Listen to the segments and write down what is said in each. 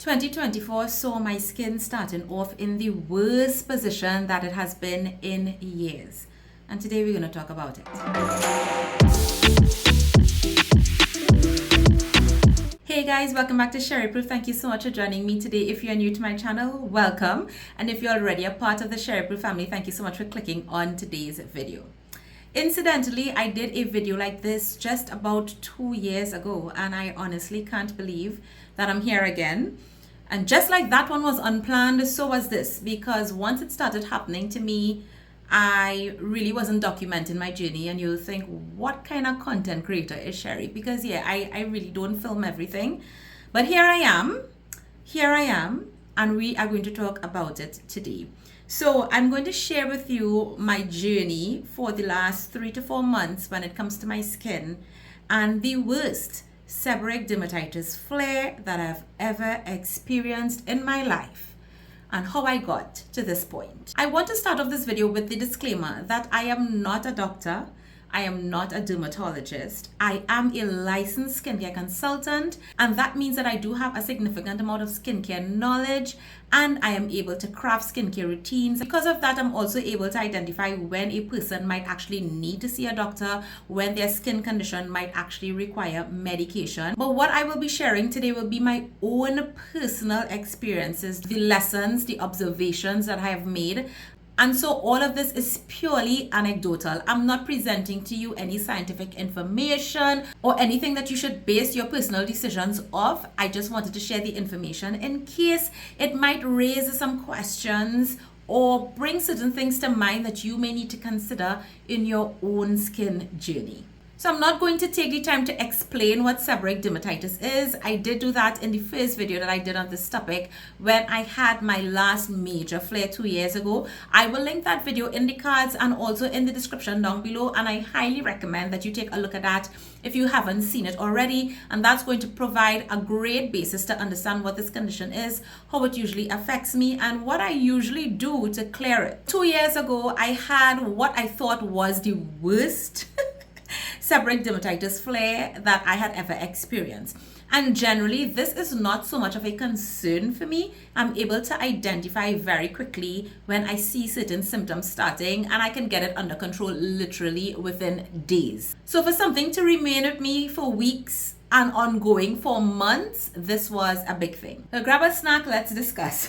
2024 saw my skin starting off in the worst position that it has been in years. And today we're going to talk about it. Hey guys, welcome back to SheriApproved. Thank you so much for joining me today. If you're new to my channel, welcome. And if you're already a part of the SheriApproved family, thank you so much for clicking on today's video. Incidentally, I did a video like this just about 2 years ago, and I honestly can't believe that I'm here again. And just like that one was unplanned, so was this, because once it started happening to me, I really wasn't documenting my journey. And you'll think, what kind of content creator is Sherry? Because yeah, I really don't film everything. But here I am, and we are going to talk about it today. So I'm going to share with you my journey for the last 3 to 4 months when it comes to my skin and the worst seborrheic dermatitis flare that I've ever experienced in my life and how I got to this point. I want to start off this video with the disclaimer that I am not a doctor. I am not a dermatologist. I am a licensed skincare consultant, and that means that I do have a significant amount of skincare knowledge and I am able to craft skincare routines. Because of that, I'm also able to identify when a person might actually need to see a doctor, when their skin condition might actually require medication. But what I will be sharing today will be my own personal experiences, the lessons, the observations that I have made. And so all of this is purely anecdotal. I'm not presenting to you any scientific information or anything that you should base your personal decisions off. I just wanted to share the information in case it might raise some questions or bring certain things to mind that you may need to consider in your own skin journey. So I'm not going to take the time to explain what seborrheic dermatitis is. I did do that in the first video that I did on this topic when I had my last major flare 2 years ago. I will link that video in the cards and also in the description down below, and I highly recommend that you take a look at that if you haven't seen it already, and that's going to provide a great basis to understand what this condition is, how it usually affects me, and what I usually do to clear it. 2 years ago, I had what I thought was the worst seborrheic dermatitis flare that I had ever experienced. And generally, this is not so much of a concern for me. I'm able to identify very quickly when I see certain symptoms starting, and I can get it under control literally within days. So for something to remain with me for weeks and ongoing for months, this was a big thing. So grab a snack, let's discuss.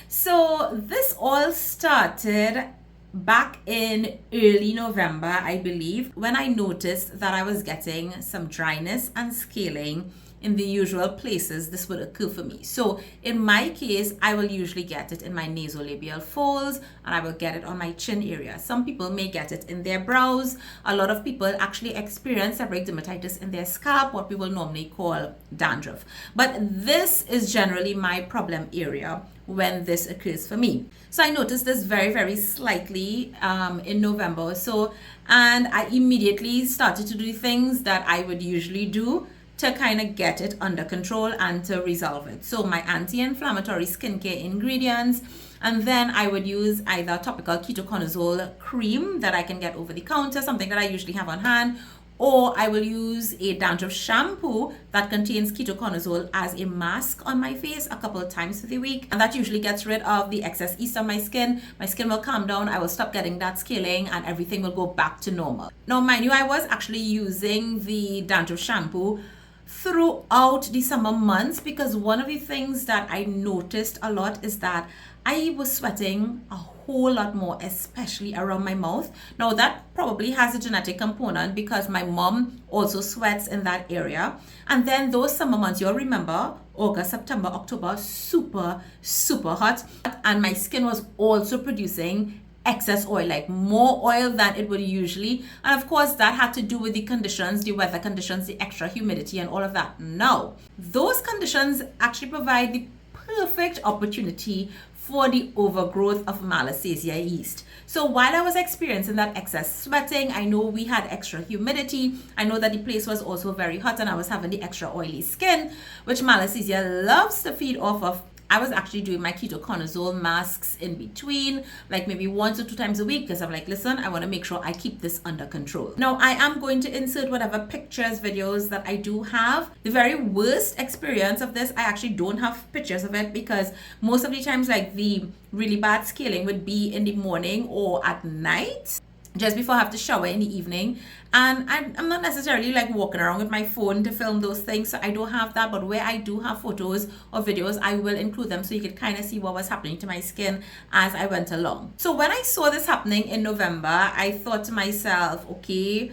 So this all started back in early November, I believe, when I noticed that I was getting some dryness and scaling in the usual places this would occur for me. So in my case, I will usually get it in my nasolabial folds, and I will get it on my chin area. Some people may get it in their brows. A lot of people actually experience seborrheic dermatitis in their scalp, what we will normally call dandruff. But this is generally my problem area when this occurs for me. So I noticed this very slightly in November or so, and I immediately started to do things that I would usually do to kind of get it under control and to resolve it. So my anti-inflammatory skincare ingredients, and then I would use either topical ketoconazole cream that I can get over the counter, something that I usually have on hand, or I will use a dandruff shampoo that contains ketoconazole as a mask on my face a couple of times through the week. And that usually gets rid of the excess yeast on my skin. My skin will calm down, I will stop getting that scaling, and everything will go back to normal. Now, mind you, I was actually using the dandruff shampoo throughout the summer months, because one of the things that I noticed a lot is that I was sweating a whole lot more, especially around my mouth. Now that probably has a genetic component because my mom also sweats in that area. And then those summer months, you'll remember, August, September, October, super hot, and my skin was also producing excess oil, like more oil than it would usually. And of course that had to do with the conditions, the weather conditions, the extra humidity and all of that. Now, those conditions actually provide the perfect opportunity for the overgrowth of Malassezia yeast. So while I was experiencing that excess sweating, I know we had extra humidity. I know that the place was also very hot and I was having the extra oily skin, which Malassezia loves to feed off of I was actually doing my ketoconazole masks in between, like maybe 1 to 2 times a week, because I'm like, listen, I want to make sure I keep this under control. Now, I am going to insert whatever pictures, videos that I do have. The very worst experience of this, I actually don't have pictures of it, because most of the times, like the really bad scaling would be in the morning or at night, just before I have to shower in the evening. And I'm not necessarily like walking around with my phone to film those things, so I don't have that. But where I do have photos or videos, I will include them so you can kind of see what was happening to my skin as I went along. So when I saw this happening in November, I thought to myself, okay,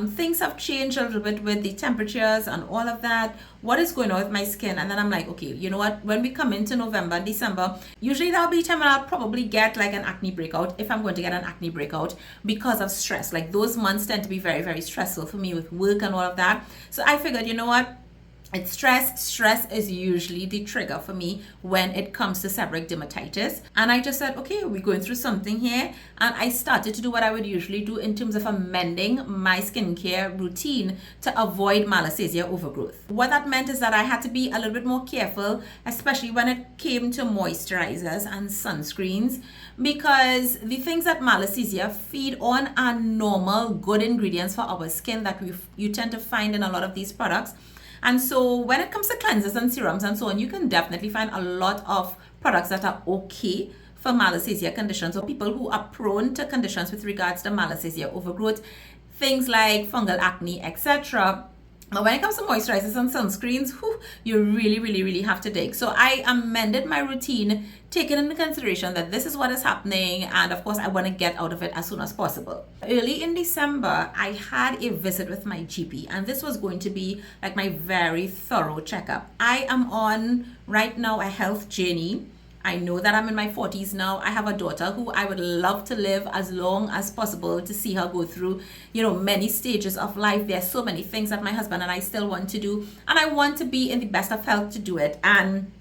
things have changed a little bit with the temperatures and all of that. What is going on with my skin? And then I'm like, okay, you know what? When we come into November, December, usually that'll be time when I'll probably get like an acne breakout, if I'm going to get an acne breakout, because of stress. Like those months tend to be very, very stressful for me with work and all of that. So I figured, you know what? It's stress. Stress is usually the trigger for me when it comes to seborrheic dermatitis. And I just said, okay, we're going through something here. And I started to do what I would usually do in terms of amending my skincare routine to avoid malassezia overgrowth. What that meant is that I had to be a little bit more careful, especially when it came to moisturizers and sunscreens, because the things that malassezia feed on are normal, good ingredients for our skin that you tend to find in a lot of these products. And so when it comes to cleansers and serums and so on, you can definitely find a lot of products that are okay for malassezia conditions, or people who are prone to conditions with regards to malassezia overgrowth, things like fungal acne, etc. But when it comes to moisturizers and sunscreens, you really, really, really have to dig. So I amended my routine, taking into consideration that this is what is happening, and of course I want to get out of it as soon as possible. Early in December, I had a visit with my GP, and this was going to be like my very thorough checkup. I am on right now a health journey. I know that I'm in my 40s now. I have a daughter who I would love to live as long as possible to see her go through, many stages of life. There's so many things that my husband and I still want to do, and I want to be in the best of health to do it. And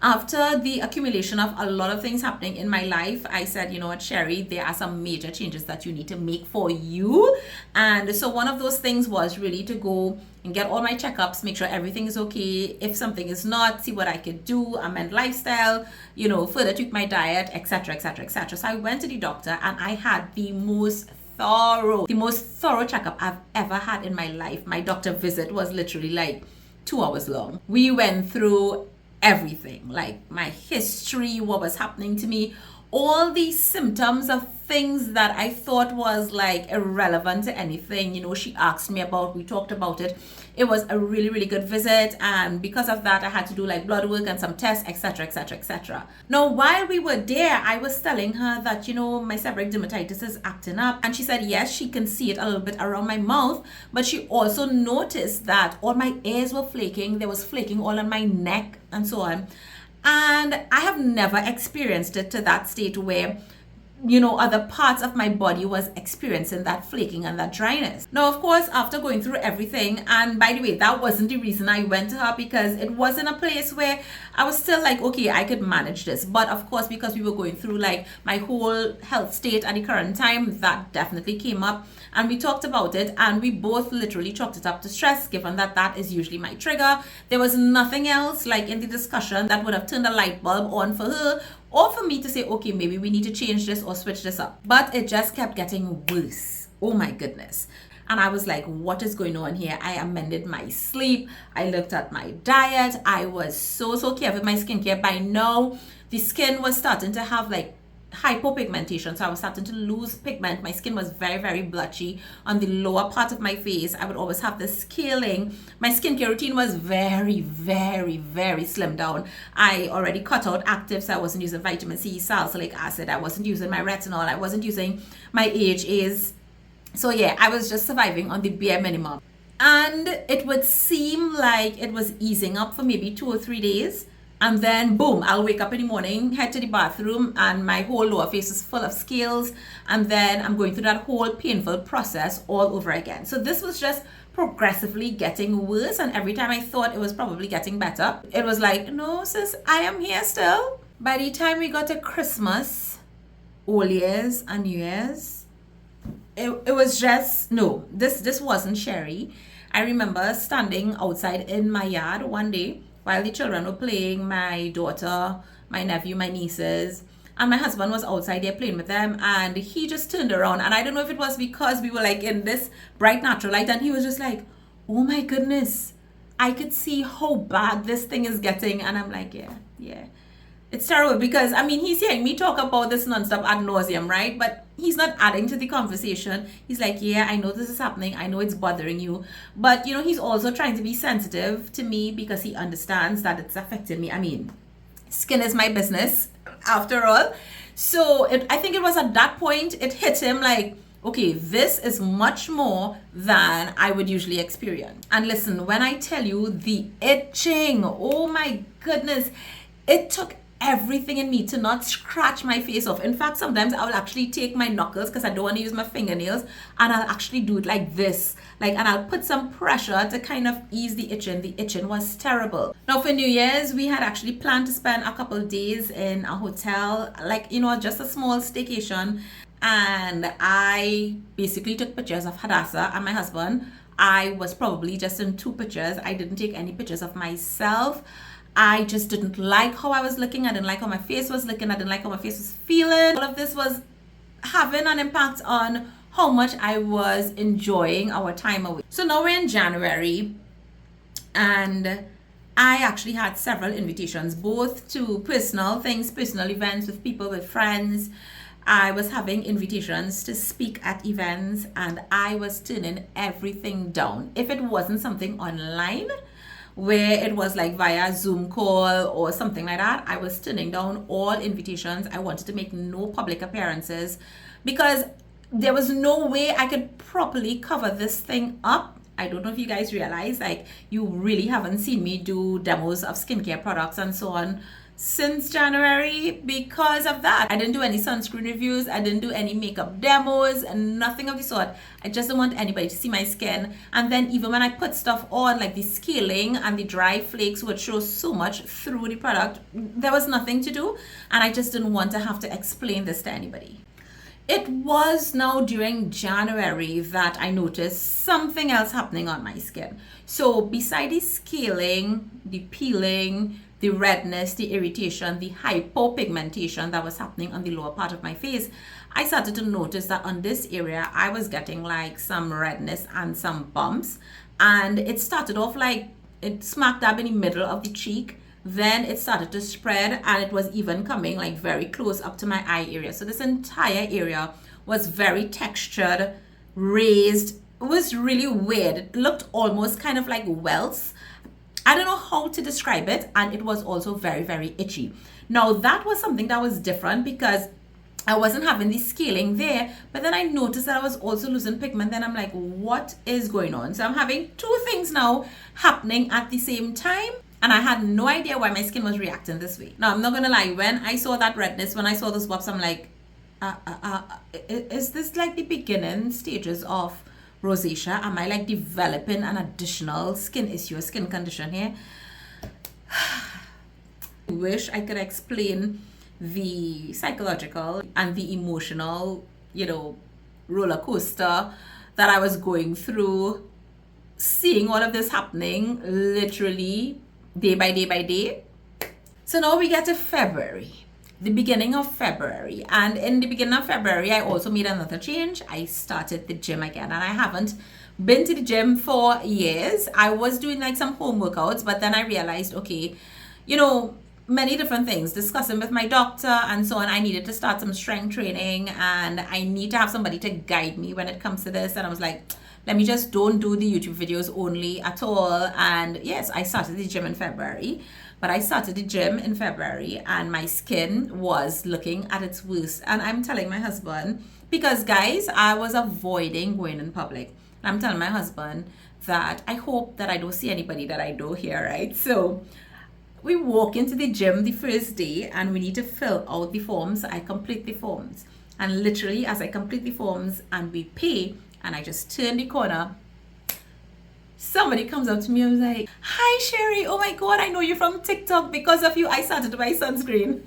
after the accumulation of a lot of things happening in my life, I said, you know what, Sherry, there are some major changes that you need to make for you. And so one of those things was really to go and get all my checkups, make sure everything is okay. If something is not, see what I could do, amend lifestyle, further tweak my diet, etc., etc., etc. So I went to the doctor, and I had the most thorough checkup I've ever had in my life. My doctor visit was literally like 2 hours long. We went through everything, like my history, what was happening to me, all these symptoms of things that I thought was like irrelevant to anything, she asked me about, we talked about it. It was a really, really good visit, and because of that I had to do like blood work and some tests, etc., etc., etc. Now while we were there, I was telling her that my seborrheic dermatitis is acting up, and she said yes, she can see it a little bit around my mouth, but she also noticed that all my ears were flaking, there was flaking all on my neck and so on. And I have never experienced it to that state where other parts of my body was experiencing that flaking and that dryness. Now, of course, after going through everything, and by the way, that wasn't the reason I went to her, because it wasn't a place where I was still like, okay, I could manage this. But of course, because we were going through like my whole health state at the current time, that definitely came up, and we talked about it, and we both literally chalked it up to stress, given that that is usually my trigger. There was nothing else like in the discussion that would have turned a light bulb on for her, or for me to say, okay, maybe we need to change this or switch this up. But it just kept getting worse. Oh my goodness. And I was like, what is going on here? I amended my sleep. I looked at my diet. I was so careful with my skincare. By now, the skin was starting to have like hypopigmentation, so I was starting to lose pigment. My skin was very, very blotchy on the lower part of my face. I would always have this scaling. My skincare routine was very, very, very slimmed down. I already cut out actives. I wasn't using vitamin C, salicylic acid. I wasn't using my retinol. I wasn't using my AHAs. So yeah, I was just surviving on the bare minimum. And it would seem like it was easing up for maybe 2 or 3 days. And then boom, I'll wake up in the morning, head to the bathroom, and my whole lower face is full of scales. And then I'm going through that whole painful process all over again. So this was just progressively getting worse. And every time I thought it was probably getting better, it was like, no, sis, I am here still. By the time we got to Christmas, Old Year's and New Year's, it was just, no, this wasn't Sherry. I remember standing outside in my yard one day, while the children were playing, my daughter, my nephew, my nieces, and my husband was outside there playing with them, and he just turned around, and I don't know if it was because we were like in this bright natural light, and he was just like, oh my goodness, I could see how bad this thing is getting. And I'm like, yeah. It's terrible because, I mean, he's hearing me talk about this nonstop ad nauseum, right? But he's not adding to the conversation. He's like, yeah, I know this is happening. I know it's bothering you. But, you know, he's also trying to be sensitive to me because he understands that it's affecting me. I mean, skin is my business after all. So I think it was at that point, it hit him like, okay, this is much more than I would usually experience. And listen, when I tell you the itching, oh my goodness, it took everything in me to not scratch my face off. In fact, sometimes I will actually take my knuckles because I don't want to use my fingernails, and I'll actually do it like this, and I'll put some pressure to kind of ease the itching. The itching was terrible. Now for New Year's, we had actually planned to spend a couple of days in a hotel, just a small staycation, and I basically took pictures of Hadassah and my husband. I was probably just in 2 pictures. I didn't take any pictures of myself. I just didn't like how I was looking. I didn't like how my face was looking. I didn't like how my face was feeling. All of this was having an impact on how much I was enjoying our time away. So now we're in January, and I actually had several invitations, both to personal things, personal events with people, with friends. I was having invitations to speak at events, and I was turning everything down. If it wasn't something online, where it was like via Zoom call or something like that, I was turning down all invitations. I wanted to make no public appearances because there was no way I could properly cover this thing up. I don't know if you guys realize, you really haven't seen me do demos of skincare products and so on since January because of that. I didn't do any sunscreen reviews. I didn't do any makeup demos and nothing of the sort. I just don't want anybody to see my skin. And then even when I put stuff on, like the scaling and the dry flakes would show so much through the product, there was nothing to do. And I just didn't want to have to explain this to anybody. It was now during January that I noticed something else happening on my skin. So beside the scaling, the peeling, the redness, the irritation, the hypopigmentation that was happening on the lower part of my face, I started to notice that on this area, I was getting like some redness and some bumps. And it started off like it smack dab in the middle of the cheek. Then it started to spread, and it was even coming like very close up to my eye area. So this entire area was very textured, raised. It was really weird. It looked almost kind of like welts. I don't know how to describe it, and it was also very, very itchy. Now that was something that was different because I wasn't having the scaling there, but then I noticed that I was also losing pigment. Then I'm like, what is going on? So I'm having 2 things now happening at the same time, and I had no idea why my skin was reacting this way. Now I'm not gonna lie, when I saw that redness, when I saw those bumps, I'm like, is this like the beginning stages of rosacea? Am I like developing an additional skin issue, a skin condition here? I wish I could explain the psychological and the emotional, roller coaster that I was going through, seeing all of this happening literally day by day by day. So now we get to February. The beginning of February, and in the beginning of February I also made another change. I started the gym again, and I haven't been to the gym for years. I was doing like some home workouts, but then I realized, okay, many different things, discussing with my doctor and so on, I needed to start some strength training, and I need to have somebody to guide me when it comes to this. And I was like, let me just don't do the YouTube videos only at all. And yes, I started the gym in February. But I started the gym in February, and my skin was looking at its worst. And I'm telling my husband, because guys, I was avoiding going in public. I'm telling my husband that I hope that I don't see anybody that I know here, right? So we walk into the gym the first day, and we need to fill out the forms. I complete the forms. And literally, as I complete the forms and we pay, and I just turn the corner, somebody comes up to me and was like, hi Sherry, oh my god, I know you from TikTok. Because of you, I started to buy sunscreen.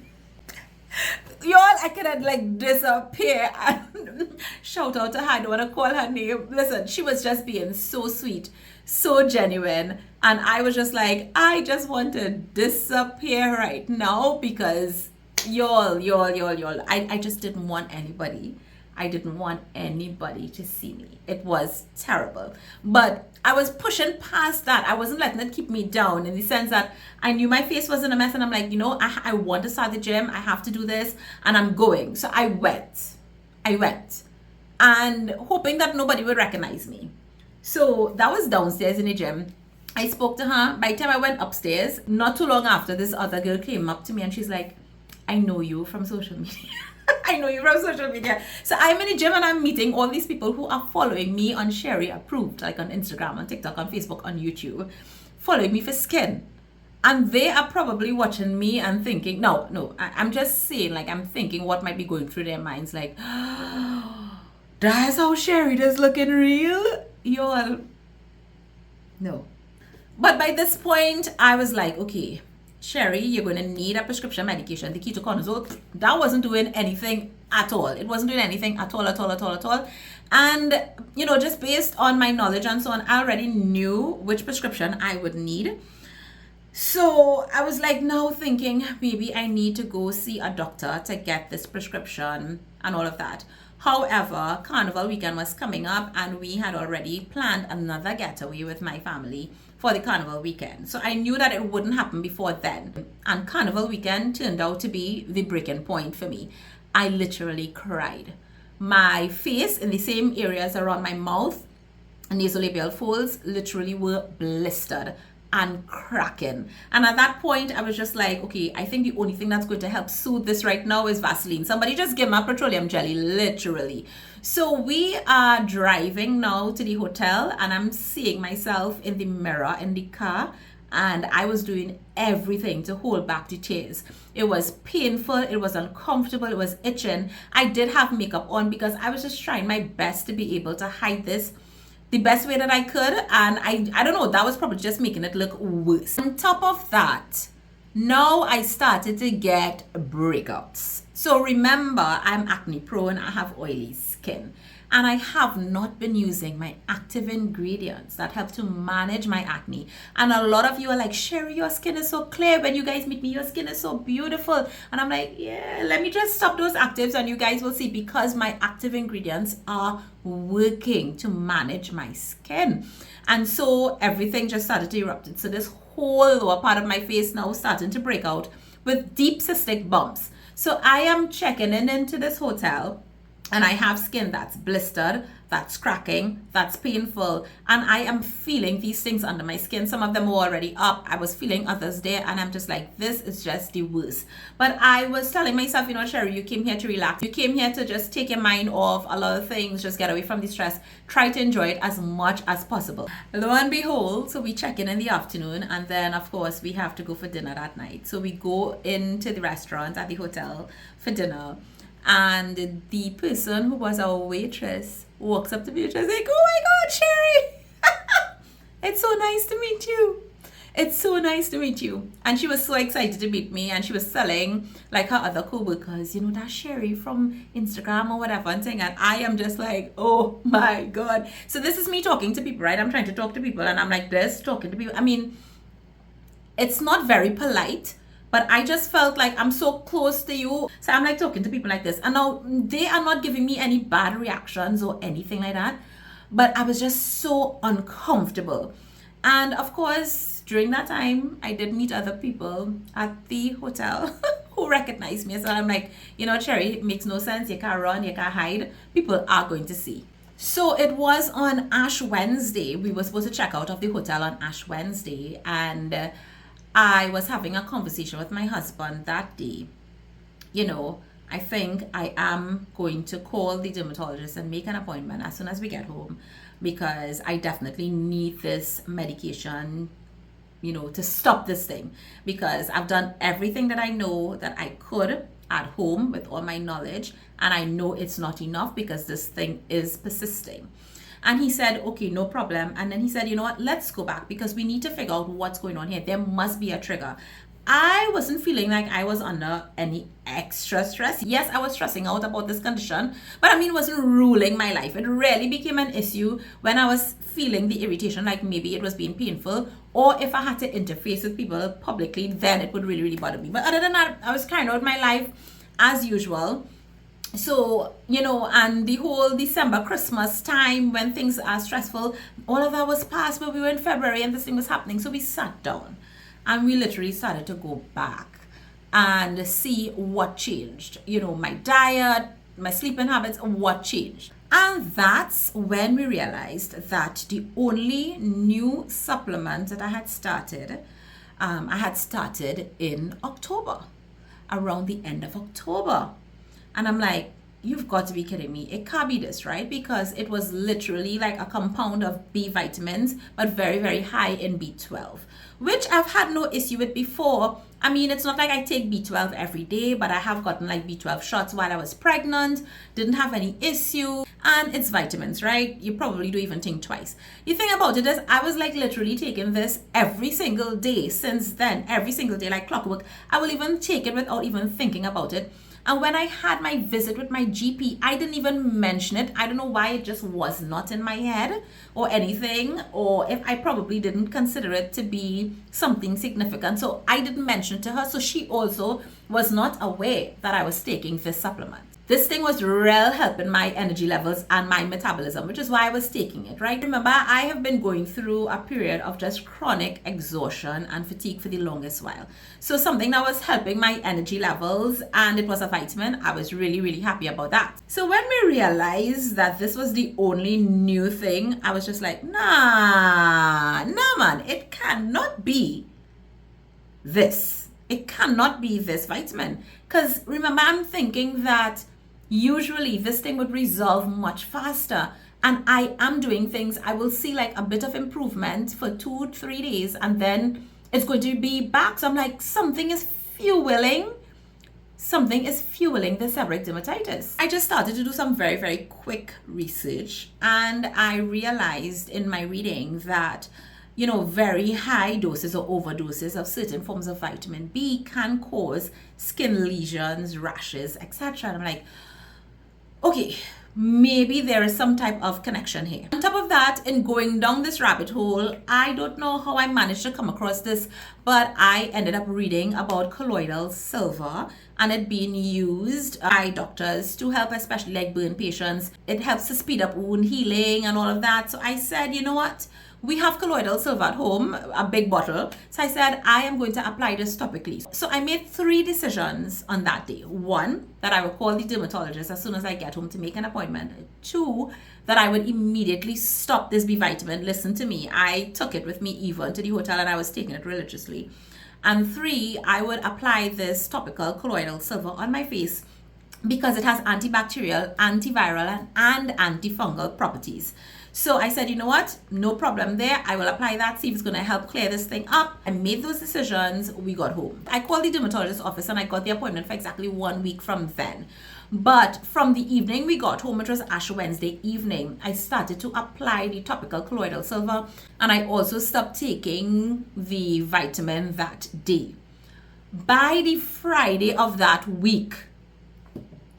Y'all, I could like disappear and shout out to her. I don't want to call her name. Listen, she was just being so sweet, so genuine. And I was just like, I just want to disappear right now because y'all, I just didn't want anybody. I didn't want anybody to see me. It was terrible. But I was pushing past that. I wasn't letting it keep me down in the sense that I knew my face wasn't a mess. And I'm like, you know, I want to start the gym. I have to do this. And I'm going. So I went. And hoping that nobody would recognize me. So that was downstairs in the gym. I spoke to her. By the time I went upstairs, not too long after, this other girl came up to me and she's like, I know you from social media. I know you from social media. So I'm in the gym and I'm meeting all these people who are following me on SheriApproved, like on Instagram, on TikTok, on Facebook, on YouTube, following me for skin. And they are probably watching me and thinking, I'm just saying, like, I'm thinking what might be going through their minds, like, oh, that's how Sherry does looking real? Y'all, no. But by this point, I was like, okay, Sherry, you're going to need a prescription medication, the ketoconazole. That wasn't doing anything at all. It wasn't doing anything at all. And, you know, just based on my knowledge and so on, I already knew which prescription I would need. So I was like now thinking maybe I need to go see a doctor to get this prescription and all of that. However, Carnival weekend was coming up and we had already planned another getaway with my family for the Carnival weekend. So I knew that it wouldn't happen before then. And Carnival weekend turned out to be the breaking point for me. I literally cried. My face in the same areas around my mouth and nasolabial folds literally were blistered and cracking. And at that point, I was just like, okay, I think the only thing that's going to help soothe this right now is Vaseline. Somebody just give me a petroleum jelly, literally. So we are driving now to the hotel and I'm seeing myself in the mirror in the car. And I was doing everything to hold back the tears. It was painful, it was uncomfortable, it was itching. I did have makeup on because I was just trying my best to be able to hide this the best way that I could, and I don't know, that was probably just making it look worse. On top of that, now I started to get breakouts. So remember, I'm acne prone, I have oily skin, and I have not been using my active ingredients that help to manage my acne. And a lot of you are like, Sherry, your skin is so clear. When you guys meet me, your skin is so beautiful. And I'm like, yeah, let me just stop those actives and you guys will see, because my active ingredients are working to manage my skin. And so everything just started to erupt. So this whole lower part of my face now starting to break out with deep cystic bumps. So I am checking into this hotel and I have skin that's blistered, that's cracking, that's painful, and I am feeling these things under my skin. Some of them were already up. I was feeling others there, and I'm just like, this is just the worst. But I was telling myself, you know, Sherry, you came here to relax. You came here to just take your mind off a lot of things, just get away from the stress. Try to enjoy it as much as possible. Lo and behold, so we check in the afternoon, and then, of course, we have to go for dinner that night. So we go into the restaurant at the hotel for dinner. And the person who was our waitress walks up to me and she's like, oh my God, Sherry, it's so nice to meet you. It's so nice to meet you. And she was so excited to meet me, and she was telling like her other co-workers, you know, that's Sherry from Instagram or whatever and thing. And I am just like, oh my God. So this is me talking to people, right? I'm trying to talk to people and I'm like this, talking to people. I mean, it's not very polite. But I just felt like I'm so close to you. So I'm like talking to people like this. And now they are not giving me any bad reactions or anything like that. But I was just so uncomfortable. And of course, during that time, I did meet other people at the hotel who recognized me. So I'm like, you know, Sherry, it makes no sense. You can't run, you can't hide. People are going to see. So it was on Ash Wednesday. We were supposed to check out of the hotel on Ash Wednesday. And I was having a conversation with my husband that day. You know, I think I am going to call the dermatologist and make an appointment as soon as we get home, because I definitely need this medication, you know, to stop this thing, because I've done everything that I know that I could at home with all my knowledge, and I know it's not enough because this thing is persisting. And he said, okay, no problem. And then he said, you know what, let's go back because we need to figure out what's going on here. There must be a trigger. I wasn't feeling like I was under any extra stress. Yes, I was stressing out about this condition, but I mean, it wasn't ruling my life. It really became an issue when I was feeling the irritation, like maybe it was being painful, or if I had to interface with people publicly, then it would really, really bother me. But other than that, I was carrying out my life as usual. So, you know, and the whole December, Christmas time when things are stressful, all of that was past, but we were in February and this thing was happening. So we sat down and we literally started to go back and see what changed. You know, my diet, my sleeping habits, what changed. And that's when we realized that the only new supplement that I had started in October, around the end of October. And I'm like, you've got to be kidding me. It can't be this, right? Because it was literally like a compound of B vitamins, but very, very high in B12, which I've had no issue with before. I mean, it's not like I take B12 every day, but I have gotten like B12 shots while I was pregnant, didn't have any issue. And it's vitamins, right? You probably don't even think twice. The thing about it is I was like literally taking this every single day since then, every single day, like clockwork. I will even take it without even thinking about it. And when I had my visit with my GP, I didn't even mention it. I don't know why, it just was not in my head or anything, or if I probably didn't consider it to be something significant. So I didn't mention it to her. So she also was not aware that I was taking this supplement. This thing was real helping my energy levels and my metabolism, which is why I was taking it, right? Remember, I have been going through a period of just chronic exhaustion and fatigue for the longest while. So something that was helping my energy levels, and it was a vitamin, I was really, really happy about that. So when we realized that this was the only new thing, I was just like, nah man, it cannot be this. It cannot be this vitamin. Because remember, I'm thinking that usually this thing would resolve much faster, and I am doing things, I will see like a bit of improvement for 2-3 days and then it's going to be back. So I'm like, something is fueling the seborrheic dermatitis. I just started to do some very, very quick research, and I realized in my reading that, you know, very high doses or overdoses of certain forms of vitamin B can cause skin lesions, rashes, etc. And I'm like, okay, maybe there is some type of connection here. On top of that, in going down this rabbit hole, I don't know how I managed to come across this, but I ended up reading about colloidal silver and it being used by doctors to help, especially like burn patients. It helps to speed up wound healing and all of that. So I said, you know what? We have colloidal silver at home, a big bottle. So I said, I am going to apply this topically. So I made 3 decisions on that day. 1, that I would call the dermatologist as soon as I get home to make an appointment. 2, that I would immediately stop this B vitamin. Listen to me. I took it with me even to the hotel and I was taking it religiously. And 3, I would apply this topical colloidal silver on my face because it has antibacterial, antiviral, and antifungal properties. So I said, you know what? No problem there. I will apply that, see if it's going to help clear this thing up. I made those decisions. We got home. I called the dermatologist's office and I got the appointment for exactly 1 week from then. But from the evening we got home, it was Ash Wednesday evening, I started to apply the topical colloidal silver, and I also stopped taking the vitamin that day. By the Friday of that week,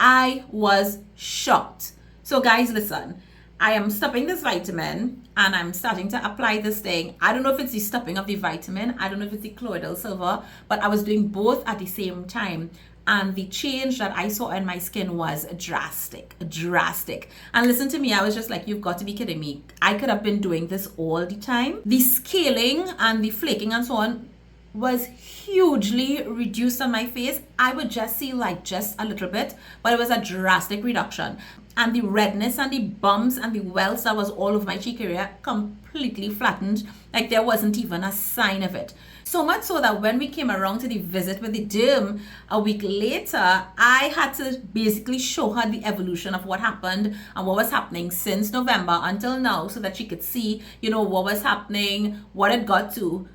I was shocked. So guys, listen. I am stopping this vitamin and I'm starting to apply this thing. I don't know if it's the stopping of the vitamin. I don't know if it's the colloidal silver, but I was doing both at the same time. And the change that I saw in my skin was drastic. And listen to me, I was just like, you've got to be kidding me. I could have been doing this all the time. The scaling and the flaking and so on was hugely reduced on my face. I would just see like just a little bit, but it was a drastic reduction. And the redness and the bumps and the welts that was all over my cheek area completely flattened. Like there wasn't even a sign of it. So much so that when we came around to the visit with the derm a week later, I had to basically show her the evolution of what happened and what was happening since November until now, so that she could see, you know, what was happening, what it got to.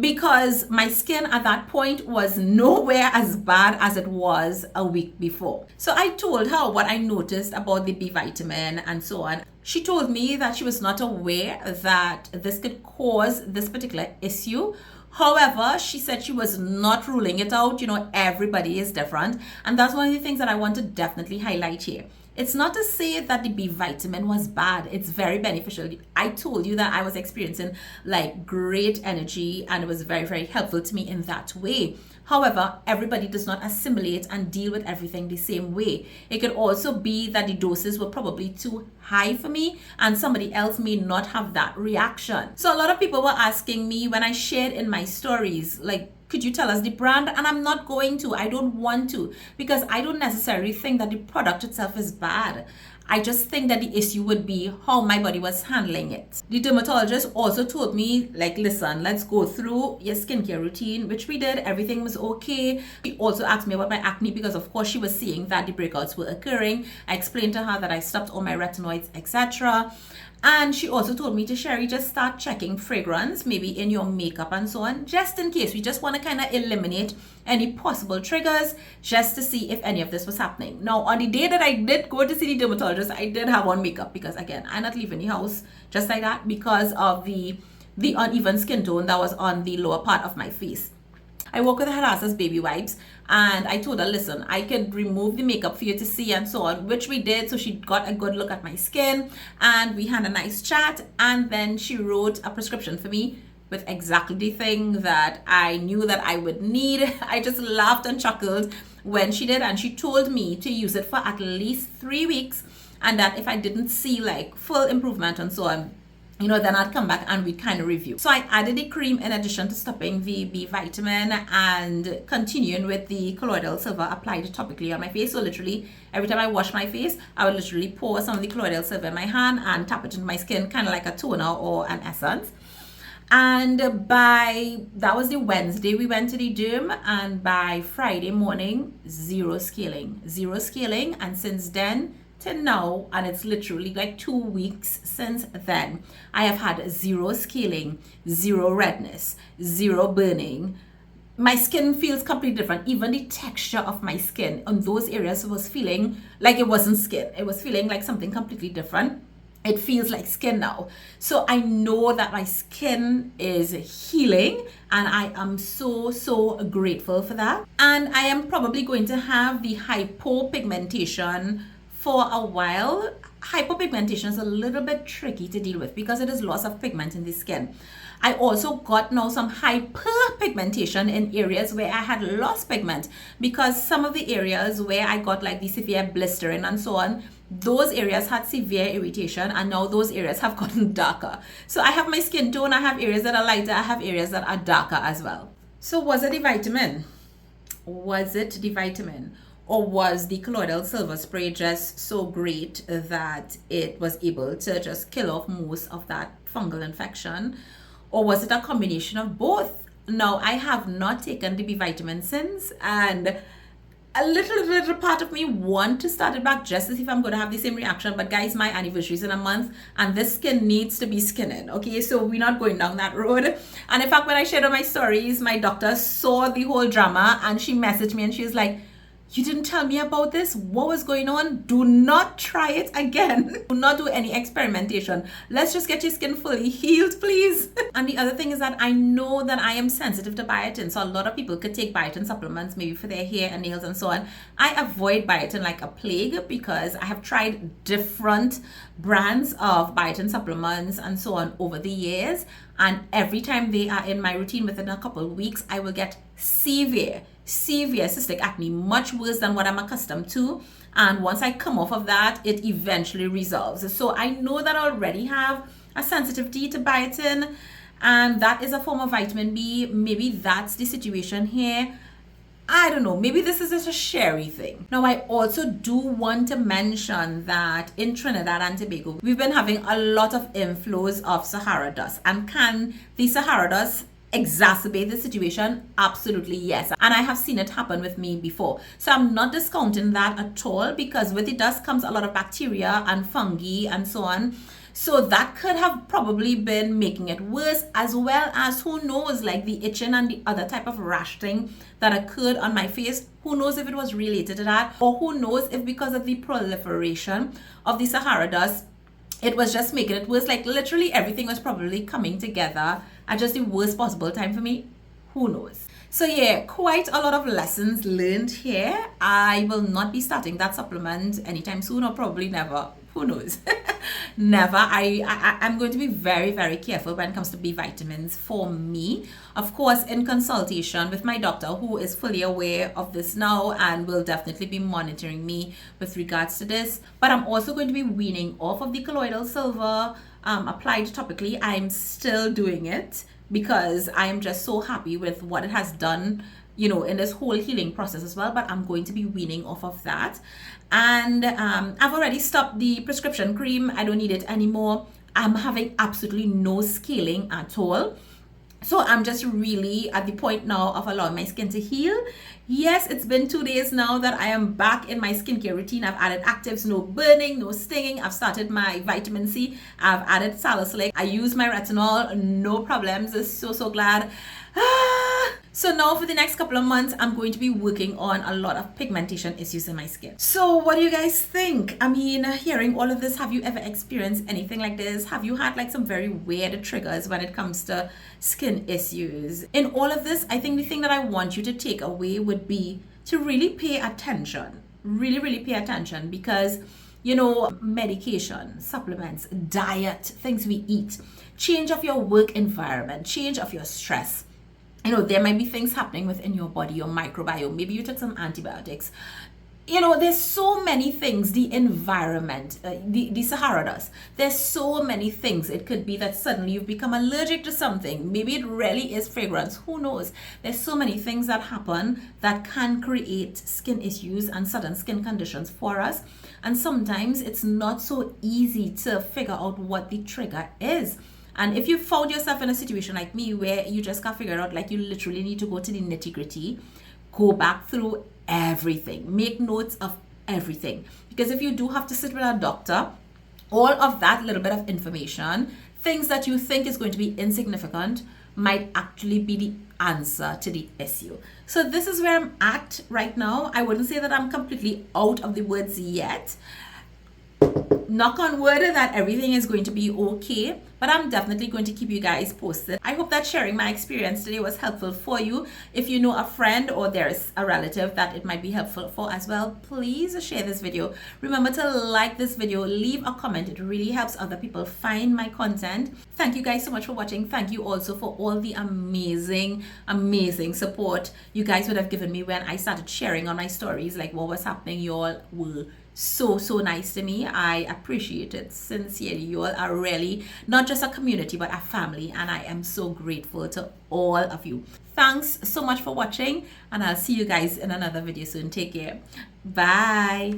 Because my skin at that point was nowhere as bad as it was a week before. So I told her what I noticed about the B vitamin and so on. She told me that she was not aware that this could cause this particular issue. However, she said she was not ruling it out. You know, everybody is different. And that's one of the things that I want to definitely highlight here. It's not to say that the B vitamin was bad. It's very beneficial. I told you that I was experiencing like great energy, and it was very, very helpful to me in that way. However, everybody does not assimilate and deal with everything the same way. It could also be that the doses were probably too high for me, and somebody else may not have that reaction. So a lot of people were asking me when I shared in my stories, like, could you tell us the brand? And I'm not going to. I don't want to, because I don't necessarily think that the product itself is bad. I just think that the issue would be how my body was handling it. The dermatologist also told me, like, listen, let's go through your skincare routine, which we did. Everything was okay. She also asked me about my acne because, of course, she was seeing that the breakouts were occurring. I explained to her that I stopped all my retinoids, etc. And she also told me to, Sherry, just start checking fragrance, maybe in your makeup and so on, just in case. We just want to kind of eliminate any possible triggers, just to see if any of this was happening. Now, on the day that I did go to see the dermatologist, I did have on makeup because, again, I'm not leaving the house just like that because of the uneven skin tone that was on the lower part of my face. I work with Hadassah's baby wipes, and I told her, listen, I could remove the makeup for you to see and so on, which we did. So she got a good look at my skin, and we had a nice chat, and then she wrote a prescription for me with exactly the thing that I knew that I would need. I just laughed and chuckled when she did, and she told me to use it for at least 3 weeks, and that if I didn't see like full improvement and so on, you know, then I'd come back and we'd kind of review. So I added the cream in addition to stopping the B vitamin and continuing with the colloidal silver applied topically on my face. So literally every time I wash my face, I would literally pour some of the colloidal silver in my hand and tap it into my skin, kind of like a toner or an essence. And that was the Wednesday we went to the derm, and by Friday morning, zero scaling. And since then to now, and it's literally like 2 weeks since then, I have had zero scaling, zero redness, zero burning. My skin feels completely different. Even the texture of my skin on those areas was feeling like it wasn't skin. It was feeling like something completely different. It feels like skin now. So I know that my skin is healing, and I am so, so grateful for that. And I am probably going to have the hypopigmentation for a while. Hypopigmentation is a little bit tricky to deal with because it is loss of pigment in the skin. I also got now some hyperpigmentation in areas where I had lost pigment, because some of the areas where I got like the severe blistering and so on, those areas had severe irritation, and now those areas have gotten darker. So I have my skin tone, I have areas that are lighter, I have areas that are darker as well. So was it the vitamin? Was it the vitamin? Or was the colloidal silver spray just so great that it was able to just kill off most of that fungal infection? Or was it a combination of both? Now, I have not taken the B vitamin since, and a little part of me want to start it back just to see if I'm going to have the same reaction. But guys, my anniversary is in a month, and this skin needs to be skinning, okay? So we're not going down that road. And in fact, when I shared on my stories, my doctor saw the whole drama, and she messaged me and she was like, you didn't tell me about this. What was going on? Do not try it again. Do not do any experimentation. Let's just get your skin fully healed, please. And the other thing is that I know that I am sensitive to biotin. So a lot of people could take biotin supplements, maybe for their hair and nails and so on. I avoid biotin like a plague because I have tried different brands of biotin supplements and so on over the years. And every time they are in my routine within a couple of weeks, I will get severe cystic acne, much worse than what I'm accustomed to. And once I come off of that, it eventually resolves. So I know that I already have a sensitivity to biotin, and that is a form of vitamin B. Maybe that's the situation here. I don't know, maybe this is just a Sherry thing. Now, I also do want to mention that in Trinidad and Tobago, we've been having a lot of inflows of Sahara dust. And can the Sahara dust exacerbate the situation? Absolutely yes. And I have seen it happen with me before. So I'm not discounting that at all, because with the dust comes a lot of bacteria and fungi and so on. So that could have probably been making it worse, as well as, who knows, like the itching and the other type of rash thing that occurred on my face. Who knows if it was related to that, or who knows if because of the proliferation of the Sahara dust, it was just making it worse. Like literally everything was probably coming together at just the worst possible time for me. Who knows? So yeah, quite a lot of lessons learned here. I will not be starting that supplement anytime soon, or probably never. Who knows? Never. I'm going to be very, very careful when it comes to B vitamins for me. Of course, in consultation with my doctor, who is fully aware of this now and will definitely be monitoring me with regards to this. But I'm also going to be weaning off of the colloidal silver applied topically. I'm still doing it because I am just so happy with what it has done, you know, in this whole healing process as well. But I'm going to be weaning off of that. And I've already stopped the prescription cream. I don't need it anymore. I'm having absolutely no scaling at all. So I'm just really at the point now of allowing my skin to heal. Yes, it's been 2 days now that I am back in my skincare routine. I've added actives, no burning, no stinging. I've started my vitamin C. I've added salicylic. I use my retinol, no problems. So glad. So now for the next couple of months, I'm going to be working on a lot of pigmentation issues in my skin. So what do you guys think? I mean, hearing all of this, have you ever experienced anything like this? Have you had like some very weird triggers when it comes to skin issues? In all of this, I think the thing that I want you to take away would be to really pay attention. Really pay attention, because you know, medication, supplements, diet, things we eat, change of your work environment, change of your stress. You know, there might be things happening within your body, your microbiome. Maybe you took some antibiotics. You know, there's so many things. The environment, the Sahara dust. There's so many things. It could be that suddenly you've become allergic to something. Maybe it really is fragrance. Who knows? There's so many things that happen that can create skin issues and sudden skin conditions for us. And sometimes it's not so easy to figure out what the trigger is. And if you found yourself in a situation like me where you just can't figure it out, like you literally need to go to the nitty-gritty, go back through everything, make notes of everything. Because if you do have to sit with a doctor, all of that little bit of information, things that you think is going to be insignificant, might actually be the answer to the issue. So this is where I'm at right now. I wouldn't say that I'm completely out of the woods yet. Knock on wood that everything is going to be okay, but I'm definitely going to keep you guys posted. I hope that sharing my experience today was helpful for you. If you know a friend or there's a relative that it might be helpful for as well, please share this video. Remember to like this video, leave a comment. It really helps other people find my content. Thank you guys so much for watching. Thank you also for all the amazing support you guys would have given me when I started sharing on my stories, like what was happening. You all were so nice to me. I appreciate it sincerely. You all are really not just a community but a family, and I am so grateful to all of you. Thanks so much for watching, and I'll see you guys in another video soon. Take care. Bye.